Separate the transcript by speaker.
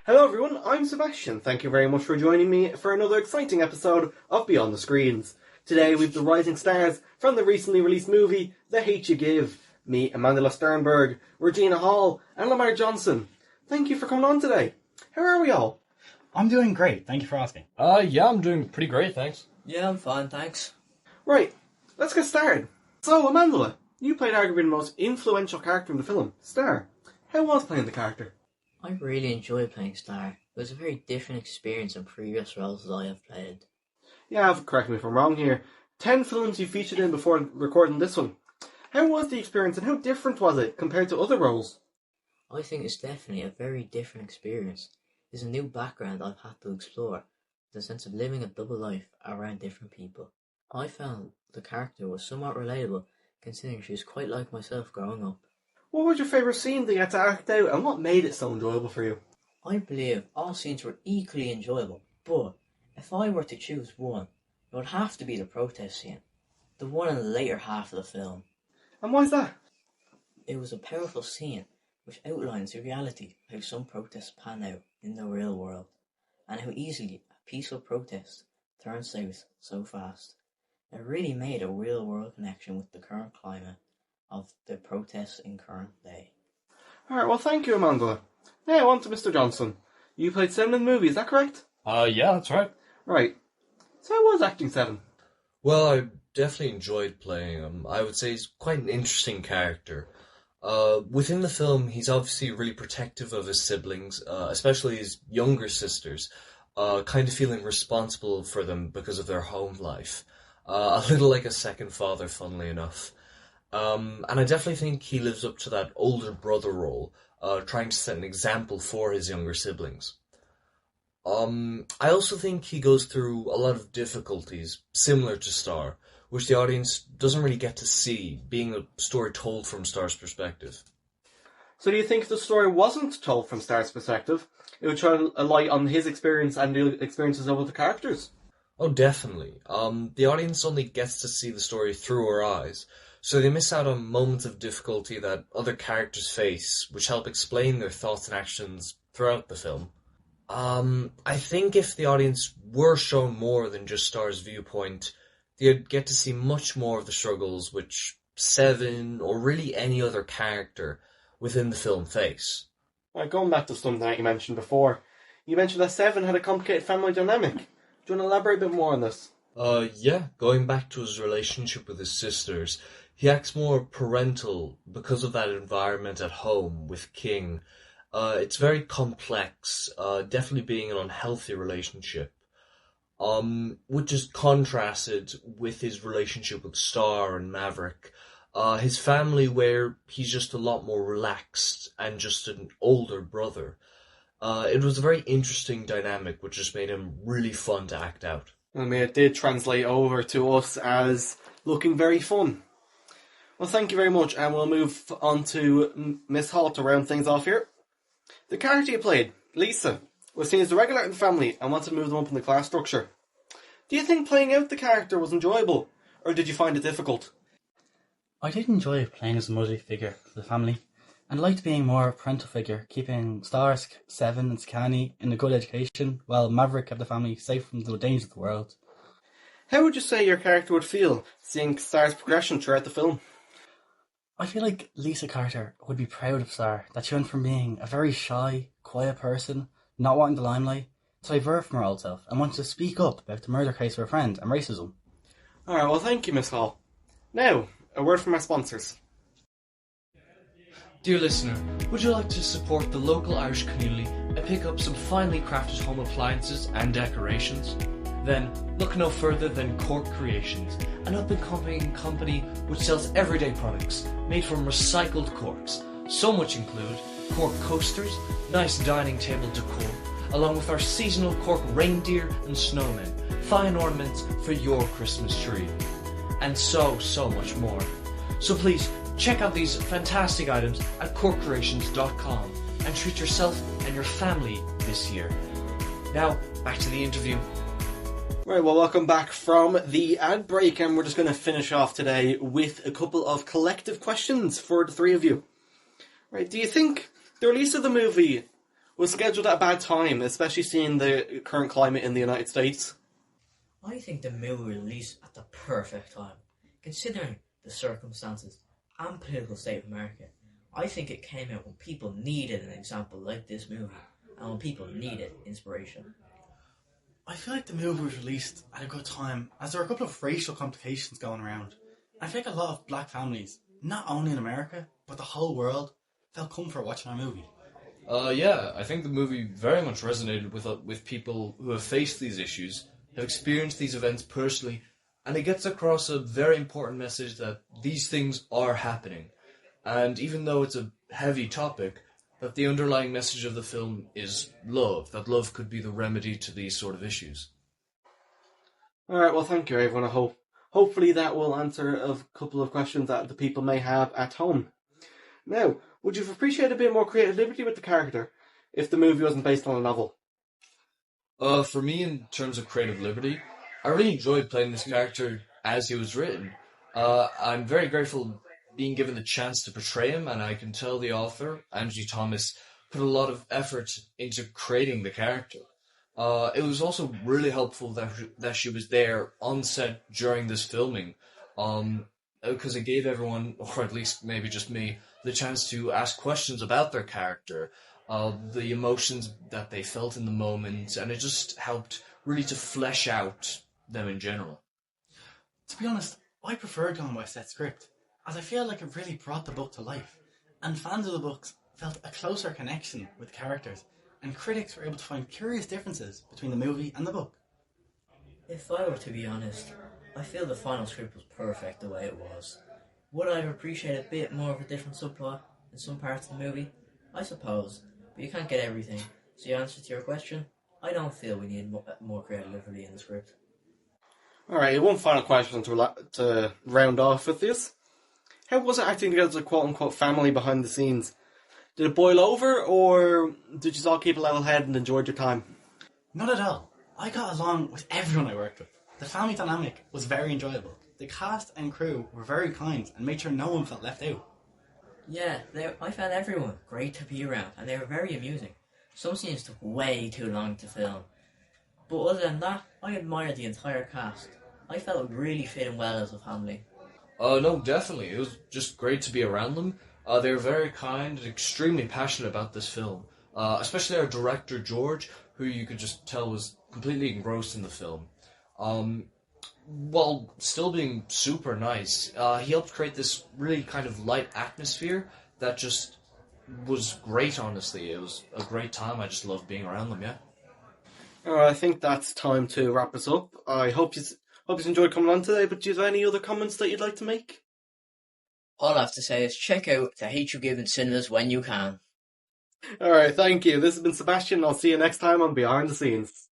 Speaker 1: Hello everyone, I'm Sebastian. Thank you very much for joining me for another exciting episode of Beyond the Screens. Today we've the rising stars from the recently released movie The Hate You Give. Me, Amandla Stenberg, Regina Hall and Lamar Johnson. Thank you for coming on today. How are we all?
Speaker 2: I'm doing great, thank you for asking.
Speaker 3: Yeah, I'm doing pretty great, thanks.
Speaker 4: Yeah, I'm fine, thanks.
Speaker 1: Right, let's get started. So Amandla, you played arguably the most influential character in the film, Star. How was playing the character?
Speaker 4: I really enjoyed playing Star. It was a very different experience than previous roles that I have played.
Speaker 1: Yeah, correct me if I'm wrong here. 10 films you featured in before recording this one. How was the experience and how different was it compared to other roles?
Speaker 4: I think it's definitely a very different experience. It's a new background I've had to explore, the sense of living a double life around different people. I found the character was somewhat relatable, considering she was quite like myself growing up.
Speaker 1: What was your favourite scene that you had to act out and what made it so enjoyable for you?
Speaker 4: I believe all scenes were equally enjoyable, but if I were to choose one, it would have to be the protest scene, the one in the later half of the film.
Speaker 1: And why is that?
Speaker 4: It was a powerful scene which outlines the reality of how some protests pan out in the real world, and how easily a peaceful protest turns south so fast. It really made a real world connection with the current climate of the protests in current day.
Speaker 1: Alright, well thank you Amandla. Now on to Mr. Johnson. You played Seven in the movie, is that correct?
Speaker 3: Yeah, that's right.
Speaker 1: Right. So how was acting Seven?
Speaker 5: Well, I definitely enjoyed playing him. I would say he's quite an interesting character. Within the film, he's obviously really protective of his siblings, especially his younger sisters, kind of feeling responsible for them because of their home life. A little like a second father, funnily enough. And I definitely think he lives up to that older brother role, trying to set an example for his younger siblings. I also think he goes through a lot of difficulties, similar to Star, which the audience doesn't really get to see, being a story told from Star's perspective.
Speaker 1: So do you think if the story wasn't told from Star's perspective, it would shine a light on his experience and the experiences of other characters?
Speaker 5: Oh, definitely. The audience only gets to see the story through her eyes, so they miss out on moments of difficulty that other characters face, which help explain their thoughts and actions throughout the film. I think if the audience were shown more than just Star's viewpoint, they'd get to see much more of the struggles which Seven, or really any other character within the film, face.
Speaker 1: Right, going back to something that you mentioned before, you mentioned that Seven had a complicated family dynamic. Do you want to elaborate a bit more on this?
Speaker 5: Yeah, going back to his relationship with his sisters, he acts more parental because of that environment at home with King. It's very complex, definitely being an unhealthy relationship, which is contrasted with his relationship with Star and Maverick. His family, where he's just a lot more relaxed and just an older brother. It was a very interesting dynamic, which just made him really fun to act out.
Speaker 1: I mean, it did translate over to us as looking very fun. Well, thank you very much, and we'll move on to Miss Hall to round things off here. The character you played, Lisa, was seen as the regular in the family and wanted to move them up in the class structure. Do you think playing out the character was enjoyable, or did you find it difficult?
Speaker 2: I did enjoy playing as a mother figure for the family, and liked being more a parental figure, keeping Star, Seven and Sakani in a good education, while Maverick kept the family safe from the dangers of the world.
Speaker 1: How would you say your character would feel seeing Star's progression throughout the film?
Speaker 2: I feel like Lisa Carter would be proud of Star, that she went from being a very shy, quiet person, not wanting the limelight, to divert from her old self and wanted to speak up about the murder case of her friend and racism.
Speaker 1: Alright, well thank you, Miss Hall. Now, a word from our sponsors.
Speaker 3: Dear listener, would you like to support the local Irish community and pick up some finely crafted home appliances and decorations? Then look no further than Cork Creations, an up-and-coming company which sells everyday products made from recycled corks. Some which include cork coasters, nice dining table decor, along with our seasonal cork reindeer and snowmen, fine ornaments for your Christmas tree, and so much more. So please, check out these fantastic items at corkcreations.com and treat yourself and your family this year. Now, back to the interview.
Speaker 1: Right, well welcome back from the ad break, and we're just going to finish off today with a couple of collective questions for the three of you. Right, do you think the release of the movie was scheduled at a bad time, especially seeing the current climate in the United States?
Speaker 4: I think the movie was released at the perfect time, considering the circumstances and political state of America. I think it came out when people needed an example like this movie, and when people needed inspiration.
Speaker 2: I feel like the movie was released at a good time, as there were a couple of racial complications going around. I feel like a lot of black families, not only in America, but the whole world, felt comfort watching our movie.
Speaker 3: Yeah, I think the movie very much resonated with people who have faced these issues, have experienced these events personally, and it gets across a very important message that these things are happening. And even though it's a heavy topic, that the underlying message of the film is love, that love could be the remedy to these sort of issues.
Speaker 1: Alright, well thank you everyone. Hopefully that will answer a couple of questions that the people may have at home. Now, would you have appreciated a bit more creative liberty with the character if the movie wasn't based on a novel?
Speaker 3: For me, in terms of creative liberty, I really enjoyed playing this character as he was written. I'm very grateful being given the chance to portray him, and I can tell the author, Angie Thomas, put a lot of effort into creating the character. It was also really helpful that she was there on set during this filming, because it gave everyone, or at least maybe just me, the chance to ask questions about their character, the emotions that they felt in the moment, and it just helped really to flesh out them in general.
Speaker 2: To be honest, I preferred going by a set script, as I feel like it really brought the book to life, and fans of the books felt a closer connection with the characters, and critics were able to find curious differences between the movie and the book.
Speaker 4: If I were to be honest, I feel the final script was perfect the way it was. Would I have appreciated a bit more of a different subplot in some parts of the movie? I suppose, but you can't get everything. So the answer to your question, I don't feel we need more creative liberty in the script.
Speaker 1: Alright, one final question to round off with this. How was it acting together as a quote-unquote family behind the scenes? Did it boil over, or did you all keep a level head and enjoyed your time?
Speaker 2: Not at all. I got along with everyone I worked with. The family dynamic was very enjoyable. The cast and crew were very kind and made sure no one felt left out.
Speaker 4: Yeah, I found everyone great to be around, and they were very amusing. Some scenes took way too long to film. But other than that, I admired the entire cast. I felt it really fit in well as a family.
Speaker 3: No, definitely. It was just great to be around them. They were very kind and extremely passionate about this film. Especially our director, George, who you could just tell was completely engrossed in the film. While still being super nice, he helped create this really kind of light atmosphere that just was great, honestly. It was a great time. I just loved being around them, yeah.
Speaker 1: I think that's time to wrap us up. I hope you enjoyed coming on today, but do you have any other comments that you'd like to make?
Speaker 4: All I have to say is check out the Hate You Give in cinemas when you can.
Speaker 1: Alright, thank you. This has been Sebastian, and I'll see you next time on Behind the Scenes.